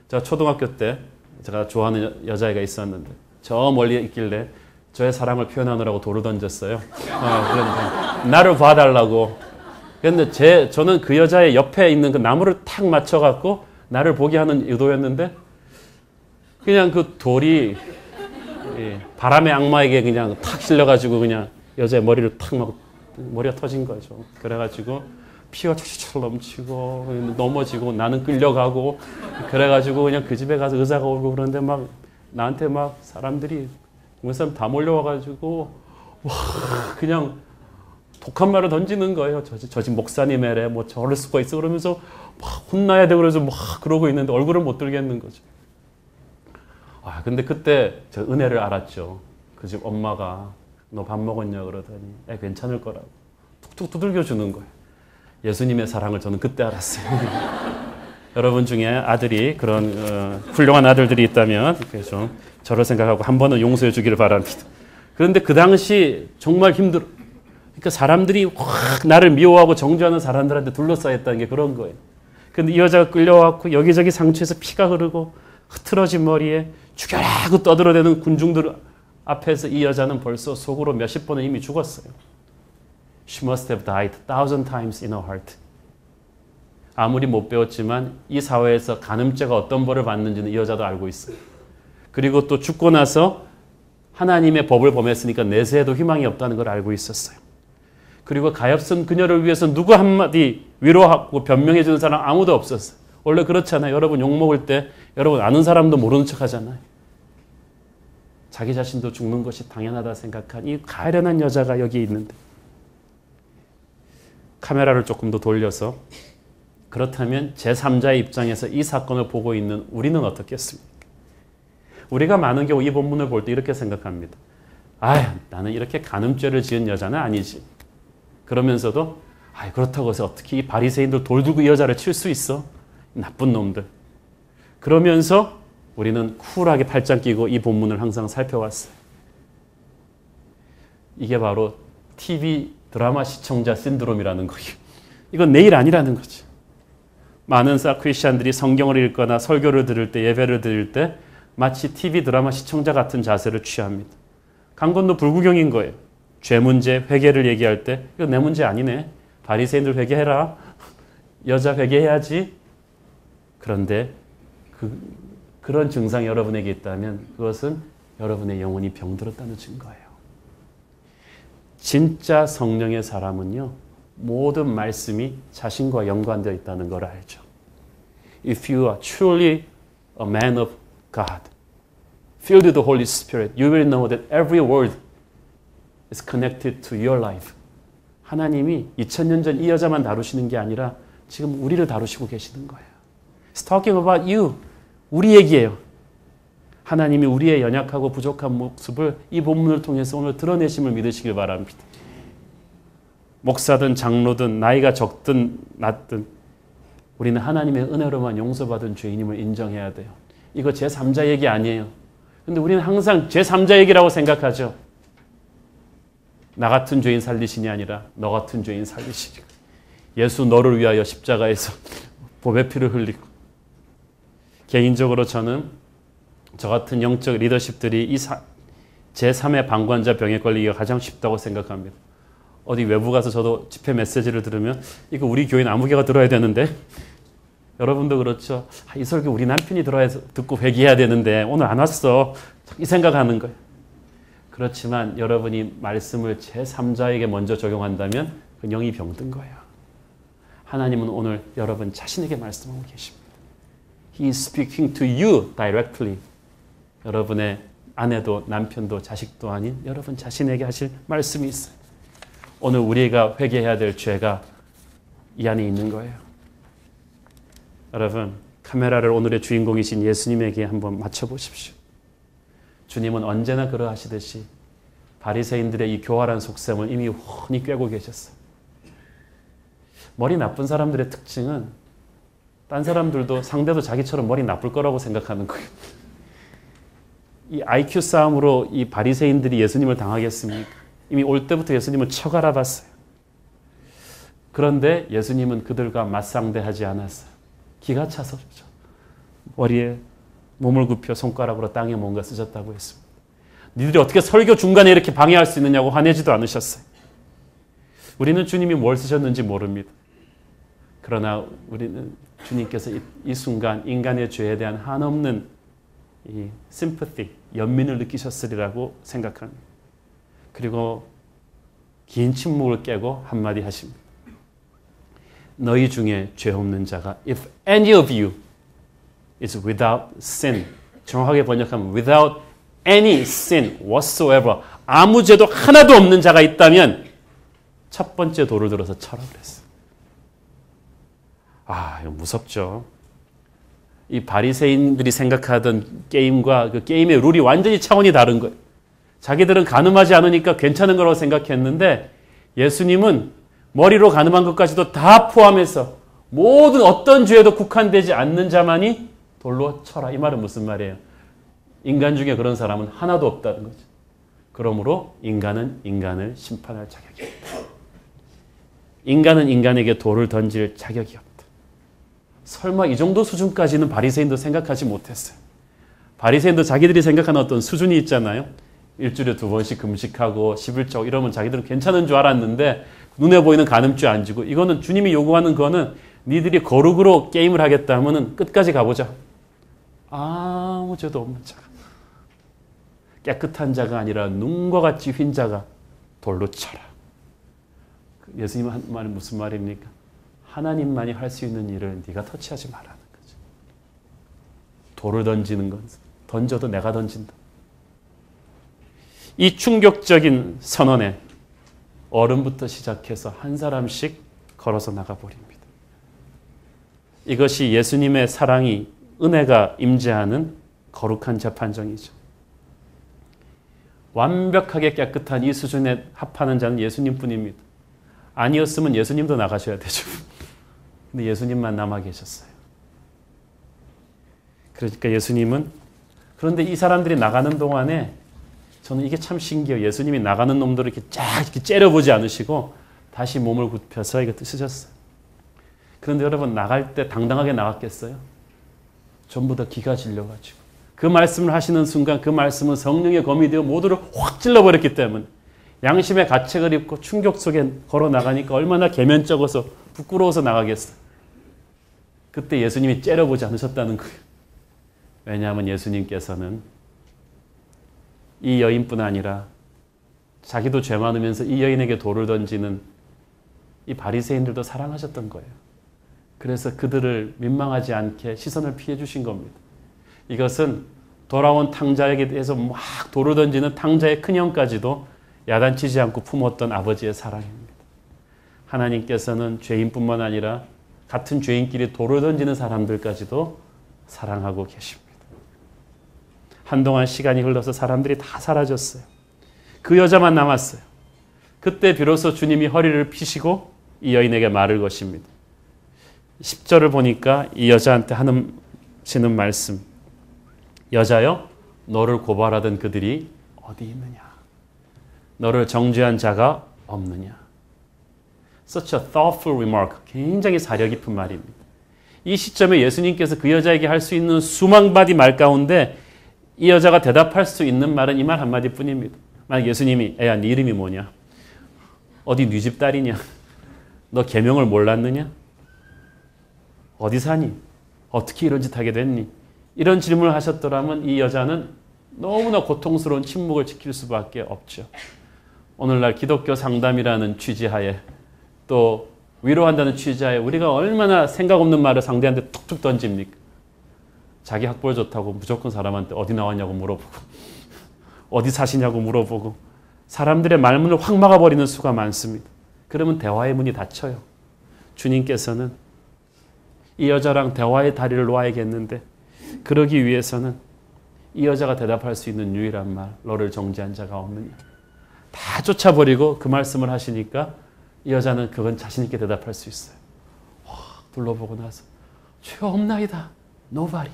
제가 초등학교 때 제가 좋아하는 여자애가 있었는데 저 멀리 있길래 저의 사랑을 표현하느라고 돌을 던졌어요. 그러니까 나를 봐달라고. 그런데 저는 그 여자의 옆에 있는 그 나무를 탁 맞춰갖고 나를 보게 하는 의도였는데 그냥 그 돌이 바람의 악마에게 그냥 탁 실려가지고 그냥 여자의 머리를 탁 막 머리가 터진 거죠. 그래가지고 피가 철철 넘치고 넘어지고 나는 끌려가고 그래가지고 그냥 그 집에 가서 의사가 오고 그러는데 막 나한테 막 사람들이 그 사람 다 몰려와가지고 와 그냥 독한 말을 던지는 거예요. 저 집 목사님이래 뭐 저럴 수가 있어 그러면서 막 혼나야 되고 그래서 막 그러고 있는데 얼굴을 못 들겠는 거죠. 아 근데 그때 저 은혜를 알았죠. 그 집 엄마가 너 밥 먹었냐 그러더니 애 괜찮을 거라고 툭툭 두들겨 주는 거예요. 예수님의 사랑을 저는 그때 알았어요. 여러분 중에 아들이 그런 훌륭한 아들들이 있다면 좀 저를 생각하고 한 번은 용서해 주기를 바랍니다. 그런데 그 당시 정말 힘들어. 그러니까 사람들이 확 나를 미워하고 정죄하는 사람들한테 둘러싸였다는 게 그런 거예요. 그런데 이 여자가 끌려왔고 여기저기 상처에서 피가 흐르고 흐트러진 머리에 죽여라 하고 떠들어대는 군중들 앞에서 이 여자는 벌써 속으로 몇십 번은 이미 죽었어요. She must have died 1,000 times in her heart. 아무리 못 배웠지만 이 사회에서 간음죄가 어떤 벌을 받는지는 이 여자도 알고 있어요. 그리고 또 죽고 나서 하나님의 법을 범했으니까 내세에도 희망이 없다는 걸 알고 있었어요. 그리고 가엾은 그녀를 위해서 누구 한마디 위로하고 변명해 주는 사람 아무도 없었어요. 원래 그렇잖아요. 여러분 욕먹을 때 여러분 아는 사람도 모르는 척 하잖아요. 자기 자신도 죽는 것이 당연하다 생각한 이 가련한 여자가 여기 있는데 카메라를 조금 더 돌려서 그렇다면 제3자의 입장에서 이 사건을 보고 있는 우리는 어떻겠습니까? 우리가 많은 경우 이 본문을 볼 때 이렇게 생각합니다. 아, 나는 이렇게 간음죄를 지은 여자는 아니지. 그러면서도 그렇다고 해서 어떻게 이 바리새인들 돌 들고 이 여자를 칠 수 있어? 나쁜 놈들. 그러면서 우리는 쿨하게 팔짱 끼고 이 본문을 항상 살펴왔어요. 이게 바로 TV 드라마 시청자 신드롬이라는 거예요. 이건 내 일 아니라는 거죠. 많은 크리스찬들이 성경을 읽거나 설교를 들을 때 예배를 드릴 때 마치 TV 드라마 시청자 같은 자세를 취합니다. 강 건너 불구경인 거예요. 죄 문제, 회개를 얘기할 때 이거 내 문제 아니네. 바리새인들 회개해라. 여자 회개해야지. 그런데 그런 증상이 여러분에게 있다면 그것은 여러분의 영혼이 병들었다는 증거예요. 진짜 성령의 사람은요. 모든 말씀이 자신과 연관되어 있다는 걸 알죠. If you are truly a man of God, filled with the Holy Spirit, you will know that every word is connected to your life. 하나님이 2000년 전 이 여자만 다루시는 게 아니라 지금 우리를 다루시고 계시는 거예요. It's talking about you. 우리 얘기예요. 하나님이 우리의 연약하고 부족한 모습을 이 본문을 통해서 오늘 드러내심을 믿으시길 바랍니다. 목사든 장로든 나이가 적든 낮든 우리는 하나님의 은혜로만 용서받은 죄인임을 인정해야 돼요. 이거 제3자 얘기 아니에요. 근데 우리는 항상 제3자 얘기라고 생각하죠. 나 같은 죄인 살리시니 아니라 너 같은 죄인 살리시니. 예수 너를 위하여 십자가에서 보배 피를 흘리고. 개인적으로 저는 저 같은 영적 리더십들이 이 제3의 방관자 병에 걸리기가 가장 쉽다고 생각합니다. 어디 외부 가서 저도 집회 메시지를 들으면 이거 우리 교인 아무개가 들어야 되는데 여러분도 그렇죠. 이 설교 우리 남편이 들어야 듣고 회개해야 되는데 오늘 안 왔어. 이 생각하는 거예요. 그렇지만 여러분이 말씀을 제3자에게 먼저 적용한다면 그 영이 병든 거예요. 하나님은 오늘 여러분 자신에게 말씀하고 계십니다. He is speaking to you directly. 여러분의 아내도 남편도 자식도 아닌 여러분 자신에게 하실 말씀이 있어요. 오늘 우리가 회개해야 될 죄가 이 안에 있는 거예요. 여러분 카메라를 오늘의 주인공이신 예수님에게 한번 맞춰보십시오. 주님은 언제나 그러하시듯이 바리새인들의 이 교활한 속셈을 이미 훤히 꿰고 계셨어요. 머리 나쁜 사람들의 특징은 딴 사람들도 상대도 자기처럼 머리 나쁠 거라고 생각하는 거예요. 이 IQ 싸움으로 이 바리새인들이 예수님을 당하겠습니까? 이미 올 때부터 예수님을 척 알아봤어요. 그런데 예수님은 그들과 맞상대하지 않았어요. 기가 차서 머리에 몸을 굽혀 손가락으로 땅에 뭔가 쓰셨다고 했습니다. 니들이 어떻게 설교 중간에 이렇게 방해할 수 있느냐고 화내지도 않으셨어요. 우리는 주님이 뭘 쓰셨는지 모릅니다. 그러나 우리는 주님께서 이 순간 인간의 죄에 대한 한없는 이 심퍼티, 연민을 느끼셨으리라고 생각합니다. 그리고 긴 침묵을 깨고 한마디 하십니다. 너희 중에 죄 없는 자가 if any of you is without sin. 정확하게 번역하면 without any sin whatsoever. 아무 죄도 하나도 없는 자가 있다면 첫 번째 돌을 들어서 쳐라 그랬어요. 아, 이거 무섭죠. 이 바리새인들이 생각하던 게임과 그 게임의 룰이 완전히 차원이 다른 거예요. 자기들은 간음하지 않으니까 괜찮은 거라고 생각했는데 예수님은 머리로 간음한 것까지도 다 포함해서 모든 어떤 죄에도 국한되지 않는 자만이 돌로 쳐라. 이 말은 무슨 말이에요? 인간 중에 그런 사람은 하나도 없다는 거죠. 그러므로 인간은 인간을 심판할 자격이 없다. 인간은 인간에게 돌을 던질 자격이 없다. 설마 이 정도 수준까지는 바리새인도 생각하지 못했어요. 바리새인도 자기들이 생각하는 어떤 수준이 있잖아요. 일주일에 2번씩 금식하고 11조 이러면 자기들은 괜찮은 줄 알았는데 눈에 보이는 간음죄 안 지고 이거는 주님이 요구하는 거는 니들이 거룩으로 게임을 하겠다 하면은 끝까지 가보자. 아무 죄도 없는 자가 깨끗한 자가 아니라 눈과 같이 휜 자가 돌로 쳐라. 예수님 한 말은 무슨 말입니까? 하나님만이 할 수 있는 일을 네가 터치하지 말라는 거죠. 돌을 던지는 건 던져도 내가 던진다. 이 충격적인 선언에 어른부터 시작해서 한 사람씩 걸어서 나가버립니다. 이것이 예수님의 사랑이 은혜가 임재하는 거룩한 재판정이죠. 완벽하게 깨끗한 이 수준에 합하는 자는 예수님뿐입니다. 아니었으면 예수님도 나가셔야 되죠. 근데 예수님만 남아 계셨어요. 그러니까 예수님은 그런데 이 사람들이 나가는 동안에 저는 이게 참 신기해요. 예수님이 나가는 놈들을 이렇게 쫙 이렇게 째려보지 않으시고 다시 몸을 굽혀서 이거 쓰셨어요. 그런데 여러분 나갈 때 당당하게 나갔겠어요? 전부 다 기가 질려가지고 그 말씀을 하시는 순간 그 말씀은 성령의 검이 되어 모두를 확 찔러버렸기 때문에 양심의 가책을 입고 충격 속에 걸어 나가니까 얼마나 개면쩍어서 부끄러워서 나가겠어요. 그때 예수님이 째려보지 않으셨다는 거예요. 왜냐하면 예수님께서는 이 여인뿐 아니라 자기도 죄 많으면서 이 여인에게 돌을 던지는 이 바리새인들도 사랑하셨던 거예요. 그래서 그들을 민망하지 않게 시선을 피해 주신 겁니다. 이것은 돌아온 탕자에게 대해서 막 돌을 던지는 탕자의 큰형까지도 야단치지 않고 품었던 아버지의 사랑입니다. 하나님께서는 죄인뿐만 아니라 같은 죄인끼리 돌을 던지는 사람들까지도 사랑하고 계십니다. 한동안 시간이 흘러서 사람들이 다 사라졌어요. 그 여자만 남았어요. 그때 비로소 주님이 허리를 펴시고 이 여인에게 말을 거십니다. 10절을 보니까 이 여자한테 하시는 말씀. 여자여, 너를 고발하던 그들이 어디 있느냐? 너를 정죄한 자가 없느냐? Such a thoughtful remark. 굉장히 사려 깊은 말입니다. 이 시점에 예수님께서 그 여자에게 할 수 있는 수만 마디 말 가운데 이 여자가 대답할 수 있는 말은 이 말 한마디 뿐입니다. 만약 예수님이 애야 네 이름이 뭐냐? 어디 네 집 딸이냐? 너 계명을 몰랐느냐? 어디 사니? 어떻게 이런 짓 하게 됐니? 이런 질문을 하셨더라면 이 여자는 너무나 고통스러운 침묵을 지킬 수밖에 없죠. 오늘날 기독교 상담이라는 취지하에 또 위로한다는 취지하에 우리가 얼마나 생각 없는 말을 상대한테 툭툭 던집니까? 자기 학벌 좋다고 무조건 사람한테 어디 나왔냐고 물어보고 어디 사시냐고 물어보고 사람들의 말문을 확 막아버리는 수가 많습니다. 그러면 대화의 문이 닫혀요. 주님께서는 이 여자랑 대화의 다리를 놓아야겠는데 그러기 위해서는 이 여자가 대답할 수 있는 유일한 말, 너를 정죄한 자가 없느냐. 다 쫓아버리고 그 말씀을 하시니까 이 여자는 그건 자신 있게 대답할 수 있어요. 둘러보고 나서 죄 없나이다. Nobody.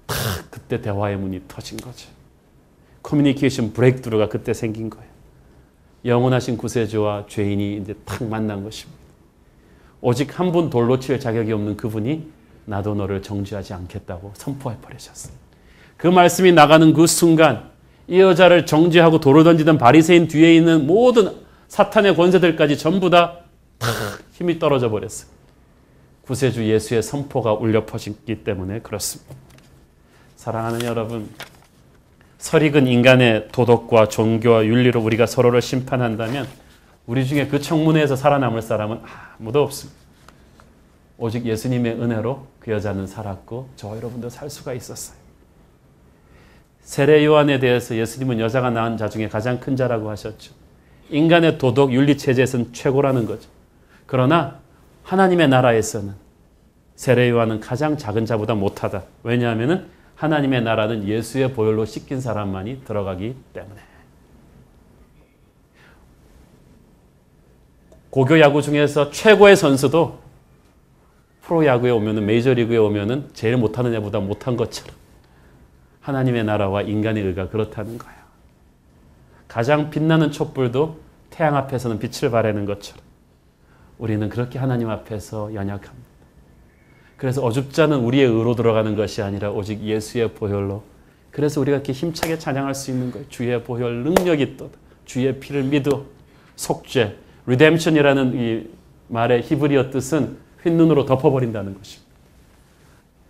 탁 그때 대화의 문이 터진 거죠. 커뮤니케이션 브레이크드루가 그때 생긴 거예요. 영원하신 구세주와 죄인이 이제 탁 만난 것입니다. 오직 한 분 돌로 칠 자격이 없는 그분이 나도 너를 정죄하지 않겠다고 선포해 버리셨어요. 그 말씀이 나가는 그 순간 이 여자를 정죄하고 돌을 던지던 바리새인 뒤에 있는 모든 사탄의 권세들까지 전부 다 힘이 떨어져 버렸어요. 구세주 예수의 선포가 울려 퍼졌기 때문에 그렇습니다. 사랑하는 여러분, 설익은 인간의 도덕과 종교와 윤리로 우리가 서로를 심판한다면 우리 중에 그 청문회에서 살아남을 사람은 아무도 없습니다. 오직 예수님의 은혜로 그 여자는 살았고 저 여러분도 살 수가 있었어요. 세례 요한에 대해서 예수님은 여자가 낳은 자 중에 가장 큰 자라고 하셨죠. 인간의 도덕, 윤리 체제에서는 최고라는 거죠. 그러나 하나님의 나라에서는 세례 요한은 가장 작은 자보다 못하다. 왜냐하면 하나님의 나라는 예수의 보혈로 씻긴 사람만이 들어가기 때문에. 고교 야구 중에서 최고의 선수도 프로야구에 오면은 메이저리그에 오면은 제일 못하는 애보다 못한 것처럼 하나님의 나라와 인간의 의가 그렇다는 거예요. 가장 빛나는 촛불도 태양 앞에서는 빛을 발하는 것처럼 우리는 그렇게 하나님 앞에서 연약합니다. 그래서 어줍잖은 우리의 의로 들어가는 것이 아니라 오직 예수의 보혈로. 그래서 우리가 이렇게 힘차게 찬양할 수 있는 거예요. 주의 보혈 능력이 있도다. 주의 피를 믿어. 속죄. redemption이라는 이 말의 히브리어 뜻은 흰눈으로 덮어버린다는 것입니다.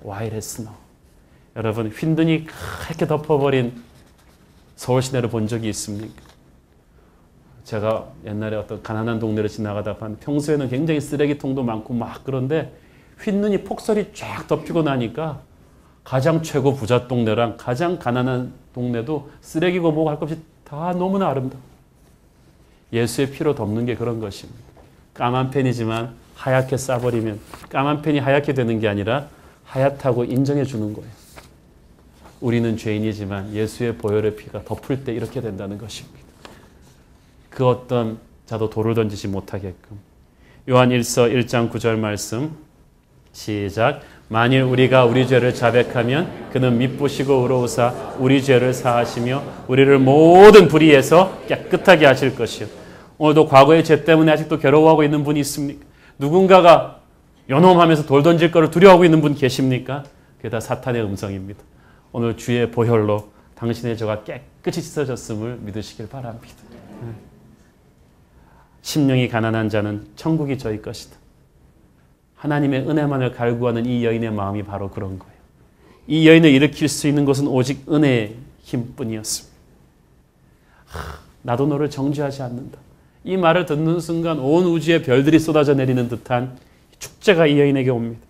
white as snow. 여러분 흰눈이 그렇게 덮어버린 서울 시내를 본 적이 있습니까? 제가 옛날에 어떤 가난한 동네를 지나가다 봤는데 평소에는 굉장히 쓰레기통도 많고 막 그런데 흰눈이 폭설이 쫙 덮이고 나니까 가장 최고 부자 동네랑 가장 가난한 동네도 쓰레기고 뭐고 할 것 없이 다 너무나 아름다워. 예수의 피로 덮는 게 그런 것입니다. 까만 펜이지만 하얗게 싸버리면 까만 펜이 하얗게 되는 게 아니라 하얗다고 인정해 주는 거예요. 우리는 죄인이지만 예수의 보혈의 피가 덮을 때 이렇게 된다는 것입니다. 그 어떤 자도 돌을 던지지 못하게끔. 요한 1서 1장 9절 말씀 시작. 만일 우리가 우리 죄를 자백하면 그는 미쁘시고 의로우사 우리 죄를 사하시며 우리를 모든 불의에서 깨끗하게 하실 것이요. 오늘도 과거의 죄 때문에 아직도 괴로워하고 있는 분이 있습니까? 누군가가 연홈하면서 돌 던질 거를 두려워하고 있는 분 계십니까? 그게 다 사탄의 음성입니다. 오늘 주의 보혈로 당신의 죄가 깨끗이 씻어졌음을 믿으시길 바랍니다. 심령이 가난한 자는 천국이 저희 것이다. 하나님의 은혜만을 갈구하는 이 여인의 마음이 바로 그런 거예요. 이 여인을 일으킬 수 있는 것은 오직 은혜의 힘뿐이었습니다. 나도 너를 정죄하지 않는다. 이 말을 듣는 순간 온 우주의 별들이 쏟아져 내리는 듯한 축제가 이 여인에게 옵니다.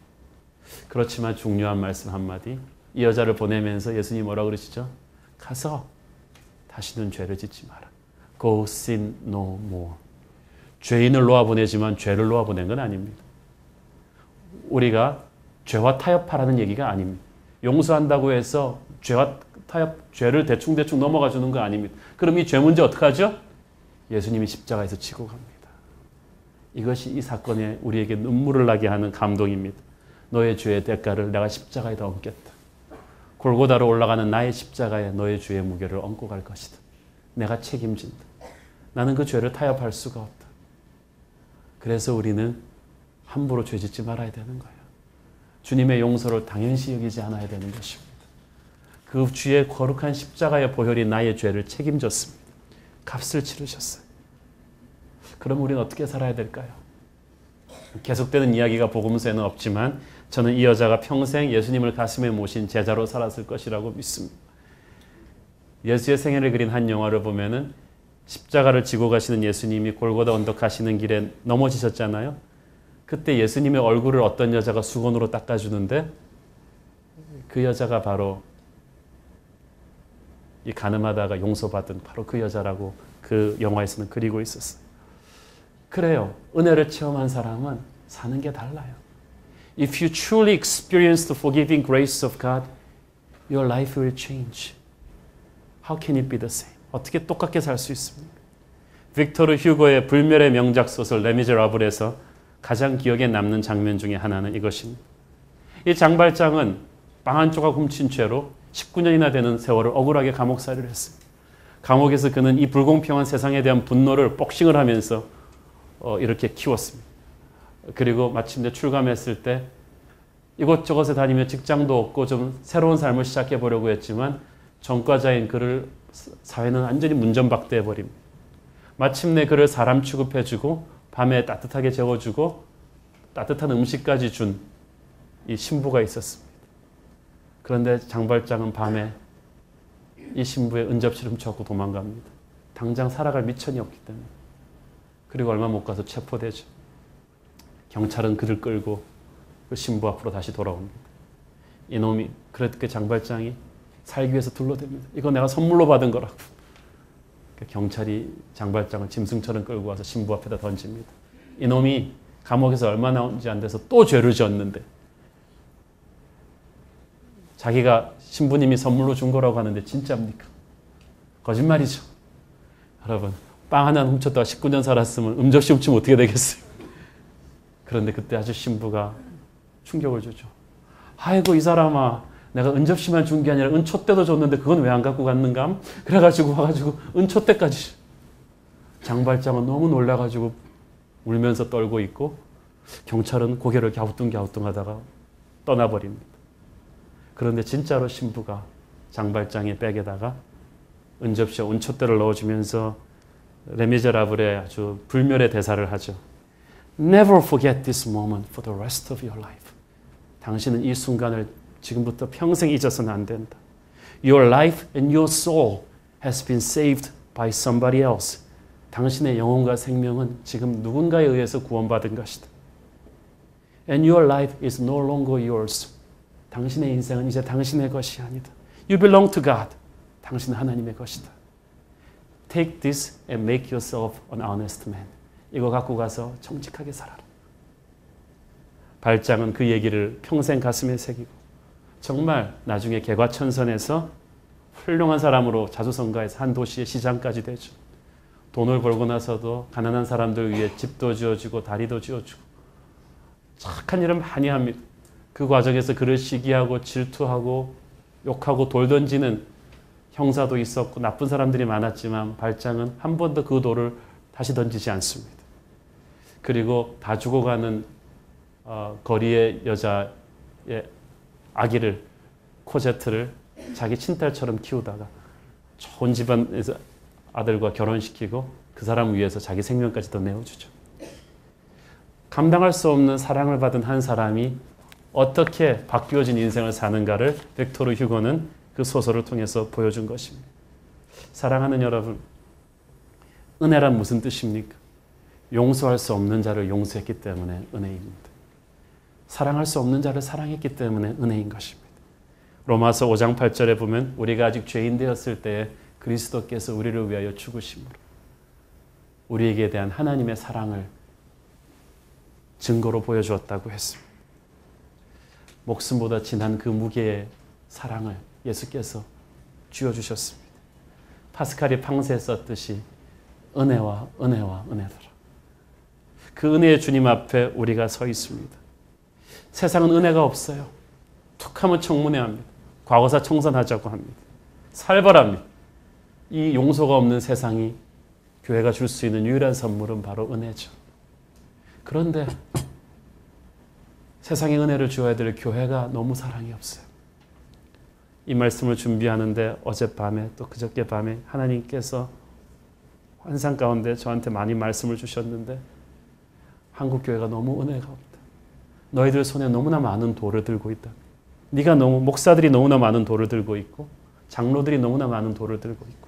그렇지만 중요한 말씀 한마디. 이 여자를 보내면서 예수님이 뭐라고 그러시죠? 가서 다시는 죄를 짓지 마라. Go sin no more. 죄인을 놓아보내지만 죄를 놓아보낸 건 아닙니다. 우리가 죄와 타협하라는 얘기가 아닙니다. 용서한다고 해서 죄를 대충 넘어가 주는 거 아닙니다. 그럼 이 죄 문제 어떡하죠? 예수님이 십자가에서 지고 갑니다. 이것이 이 사건에 우리에게 눈물을 나게 하는 감동입니다. 너의 죄의 대가를 내가 십자가에다 얹겠다. 골고다로 올라가는 나의 십자가에 너의 죄의 무게를 얹고 갈 것이다. 내가 책임진다. 나는 그 죄를 타협할 수가 없다. 그래서 우리는 함부로 죄 짓지 말아야 되는 거예요. 주님의 용서를 당연시 여기지 않아야 되는 것입니다. 그 주의 거룩한 십자가의 보혈이 나의 죄를 책임졌습니다. 값을 치르셨어요. 그럼 우리는 어떻게 살아야 될까요? 계속되는 이야기가 복음서에는 없지만 저는 이 여자가 평생 예수님을 가슴에 모신 제자로 살았을 것이라고 믿습니다. 예수의 생애를 그린 한 영화를 보면은 십자가를 지고 가시는 예수님이 골고다 언덕 가시는 길에 넘어지셨잖아요. 그때 예수님의 얼굴을 어떤 여자가 수건으로 닦아주는데 그 여자가 바로 이 가늠하다가 용서받은 바로 그 여자라고 그 영화에서는 그리고 있었어요. 그래요. 은혜를 체험한 사람은 사는 게 달라요. If you truly experience the forgiving grace of God, your life will change. How can it be the same? 어떻게 똑같게 살 수 있습니까? 빅토르 휴고의 불멸의 명작 소설 레미제라블에서 가장 기억에 남는 장면 중에 하나는 이것입니다. 이 장발장은 빵 한 조각 훔친 죄로 19년이나 되는 세월을 억울하게 감옥살이를 했습니다. 감옥에서 그는 이 불공평한 세상에 대한 분노를 복싱을 하면서 이렇게 키웠습니다. 그리고 마침내 출감했을 때 이곳저곳에 다니며 직장도 없고 좀 새로운 삶을 시작해 보려고 했지만 전과자인 그를 사회는 완전히 문전박대해 버립니다. 마침내 그를 사람 취급해주고 밤에 따뜻하게 재워주고 따뜻한 음식까지 준 이 신부가 있었습니다. 그런데 장발장은 밤에 이 신부의 은접시를 훔쳐갖고 도망갑니다. 당장 살아갈 미천이 없기 때문에. 그리고 얼마 못 가서 체포되죠. 경찰은 그를 끌고 그 신부 앞으로 다시 돌아옵니다. 이놈이 그렇게 장발장이 살기 위해서 둘러댑니다. 이거 내가 선물로 받은 거라고. 경찰이 장발장을 짐승처럼 끌고 와서 신부 앞에다 던집니다. 이놈이 감옥에서 얼마 나온지 안 돼서 또 죄를 지었는데 자기가 신부님이 선물로 준 거라고 하는데 진짜입니까? 거짓말이죠. 여러분 빵 하나 훔쳤다가 19년 살았으면 음접시 훔치면 어떻게 되겠어요? 그런데 그때 아주 신부가 충격을 주죠. 아이고 이 사람아 내가 은접시만 준 게 아니라 은촛대도 줬는데 그건 왜 안 갖고 갔는가? 그래가지고 와가지고 은촛대까지. 장발장은 너무 놀라가지고 울면서 떨고 있고 경찰은 고개를 갸우뚱갸우뚱하다가 떠나버립니다. 그런데 진짜로 신부가 장발장의 백에다가 은접시와 은촛대를 넣어주면서 레미제라블의 아주 불멸의 대사를 하죠. Never forget this moment for the rest of your life. 당신은 이 순간을 지금부터 평생 잊어서는 안 된다. Your life and your soul has been saved by somebody else. 당신의 영혼과 생명은 지금 누군가에 의해서 구원받은 것이다. And your life is no longer yours. 당신의 인생은 이제 당신의 것이 아니다. You belong to God. 당신은 하나님의 것이다. Take this and make yourself an honest man. 이거 갖고 가서 정직하게 살아라. 발장은 그 얘기를 평생 가슴에 새기고 정말 나중에 개과천선에서 훌륭한 사람으로 자수성가해서 한 도시의 시장까지 되죠. 돈을 벌고 나서도 가난한 사람들 위해 집도 지어주고 다리도 지어주고 착한 일을 많이 합니다. 그 과정에서 그를 시기하고 질투하고 욕하고 돌 던지는 형사도 있었고 나쁜 사람들이 많았지만 발장은 한 번도 그 돌을 다시 던지지 않습니다. 그리고 다 죽어가는 거리의 여자의 아기를 코제트를 자기 친딸처럼 키우다가 좋은 집안에서 아들과 결혼시키고 그 사람 위해서 자기 생명까지도 내어주죠. 감당할 수 없는 사랑을 받은 한 사람이 어떻게 바뀌어진 인생을 사는가를 빅토르 휴고는 그 소설을 통해서 보여준 것입니다. 사랑하는 여러분, 은혜란 무슨 뜻입니까? 용서할 수 없는 자를 용서했기 때문에 은혜입니다. 사랑할 수 없는 자를 사랑했기 때문에 은혜인 것입니다. 로마서 5장 8절에 보면 우리가 아직 죄인 되었을 때에 그리스도께서 우리를 위하여 죽으심으로 우리에게 대한 하나님의 사랑을 증거로 보여주었다고 했습니다. 목숨보다 진한 그 무게의 사랑을 예수께서 쥐어주셨습니다. 파스칼이 팡세에 썼듯이 은혜와 은혜와 은혜더라. 그 은혜의 주님 앞에 우리가 서 있습니다. 세상은 은혜가 없어요. 툭하면 청문회합니다. 과거사 청산하자고 합니다. 살벌합니다. 이 용서가 없는 세상이 교회가 줄 수 있는 유일한 선물은 바로 은혜죠. 그런데 세상에 은혜를 주어야 될 교회가 너무 사랑이 없어요. 이 말씀을 준비하는데 어젯밤에 또 그저께 밤에 하나님께서 환상 가운데 저한테 많이 말씀을 주셨는데 한국 교회가 너무 은혜가 없다. 너희들 손에 너무나 많은 돌을 들고 있다. 목사들이 너무나 많은 돌을 들고 있고 장로들이 너무나 많은 돌을 들고 있고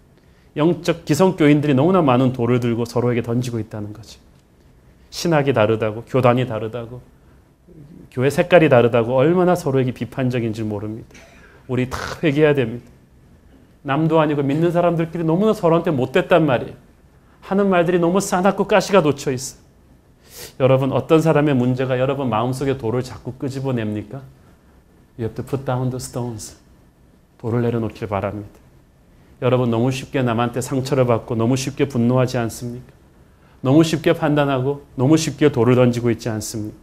영적 기성교인들이 너무나 많은 돌을 들고 서로에게 던지고 있다는 거지. 신학이 다르다고, 교단이 다르다고, 교회 색깔이 다르다고 얼마나 서로에게 비판적인지 모릅니다. 우리 다 회개해야 됩니다. 남도 아니고 믿는 사람들끼리 너무나 서로한테 못됐단 말이에요. 하는 말들이 너무 싸납고 가시가 돋쳐 있어. 여러분, 어떤 사람의 문제가 여러분 마음속에 돌을 자꾸 끄집어냅니까? You have to put down the stones. 돌을 내려놓길 바랍니다. 여러분, 너무 쉽게 남한테 상처를 받고 너무 쉽게 분노하지 않습니까? 너무 쉽게 판단하고 너무 쉽게 돌을 던지고 있지 않습니까?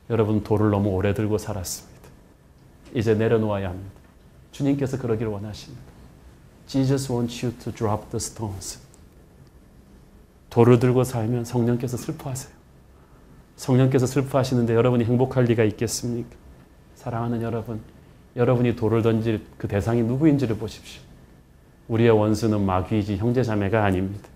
여러분, 돌을 너무 오래 들고 살았습니다. 이제 내려놓아야 합니다. 주님께서 그러기를 원하십니다. Jesus wants you to drop the stones. 돌을 들고 살면 성령께서 슬퍼하세요. 성령께서 슬퍼하시는데 여러분이 행복할 리가 있겠습니까? 사랑하는 여러분, 여러분이 돌을 던질 그 대상이 누구인지를 보십시오. 우리의 원수는 마귀이지 형제자매가 아닙니다.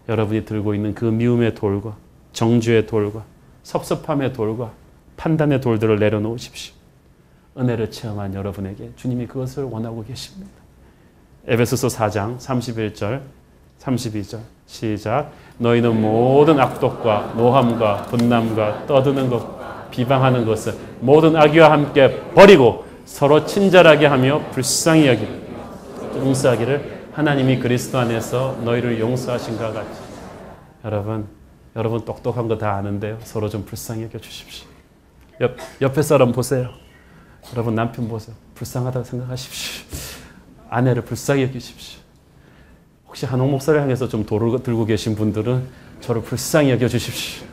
여러분이 들고 있는 그 미움의 돌과 정죄의 돌과 섭섭함의 돌과 판단의 돌들을 내려놓으십시오. 은혜를 체험한 여러분에게 주님이 그것을 원하고 계십니다. 에베소서 4장 31절 32절 시작. 너희는 모든 악독과 노함과 분남과 떠드는 것 비방하는 것을 모든 악의와 함께 버리고 서로 친절하게 하며 불쌍히 여기고 용서하기를 하나님이 그리스도 안에서 너희를 용서하신과 같이. 여러분 똑똑한 거 다 아는데요. 서로 좀 불쌍히 여겨주십시오. 옆에 사람 보세요. 여러분 남편 보세요. 불쌍하다고 생각하십시오. 아내를 불쌍히 여기십시오. 혹시 한옥 목사를 향해서 좀 돌을 들고 계신 분들은 저를 불쌍히 여겨주십시오.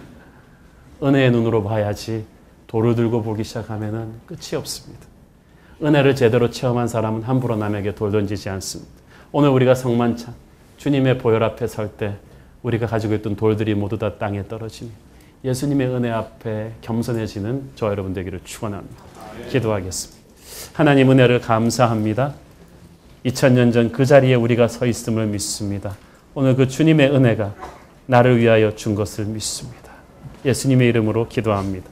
은혜의 눈으로 봐야지 돌을 들고 보기 시작하면 끝이 없습니다. 은혜를 제대로 체험한 사람은 함부로 남에게 돌 던지지 않습니다. 오늘 우리가 성만찬 주님의 보혈 앞에 설 때 우리가 가지고 있던 돌들이 모두 다 땅에 떨어지니 예수님의 은혜 앞에 겸손해지는 저 여러분 되기를 축원합니다. 기도하겠습니다. 하나님 은혜를 감사합니다. 2000년 전 그 자리에 우리가 서 있음을 믿습니다. 오늘 그 주님의 은혜가 나를 위하여 준 것을 믿습니다. 예수님의 이름으로 기도합니다.